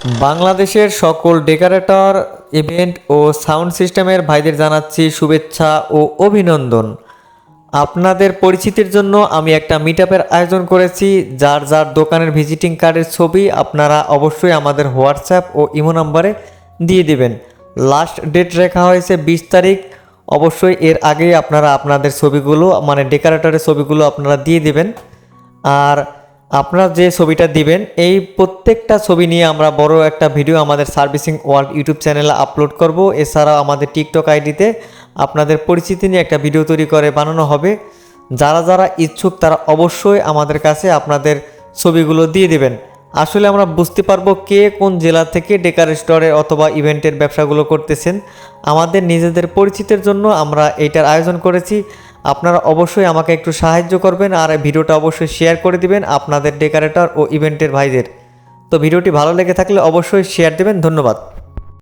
বাংলাদেশের সকল decorator, event ও sound সিস্টেমের ভাইদের জানাচ্ছি শুভেচ্ছা ও অভিনন্দন। আপনাদের পরিচিতির জন্য আমি একটা মিটআপের আয়োজন করেছি। যার যার দোকানের ভিজিটিং কার্ডের ছবি আপনারা অবশ্যই আমাদের হোয়াটসঅ্যাপ ও ইমো নাম্বারে দিয়ে দিবেন। লাস্ট ডেট রাখা হয়েছে 20 তারিখ। অবশ্যই এর আগেই আপনারা আপনাদের ছবিগুলো মানে ডেকোরেটরের ছবিগুলো আপনারা দিয়ে দিবেন। আর আপনারা যে ছবিটা দিবেন এই প্রত্যেকটা ছবি নিয়ে আমরা বড় একটা ভিডিও আমাদের সার্ভিসিং ওয়ার্ল্ড ইউটিউব চ্যানেলে আপলোড করব। এছাড়াও আমাদের টিকটক আইডিতে আপনাদের পরিচিতি নিয়ে একটা ভিডিও তৈরি করে বানানো হবে। যারা যারা ইচ্ছুক তারা অবশ্যই আমাদের কাছে আপনাদের ছবিগুলো দিয়ে দিবেন। আসলে আমরা বুঝতে পারবো কে কোন জেলা থেকে ডেকোরেটরের অথবা ইভেন্টের ব্যবসাগুলো করতেছেন। আমাদের নিজেদের পরিচিতির জন্য আমরা এইটার আয়োজন করেছি। আপনারা অবশ্যই আমাকে একটু সাহায্য করবেন আর ভিডিওটা অবশ্যই শেয়ার করে দিবেন আপনাদের ডেকোরেটর ও ইভেন্টের ভাইদের। তো ভিডিওটি ভালো লেগে থাকলে অবশ্যই শেয়ার দেবেন। ধন্যবাদ।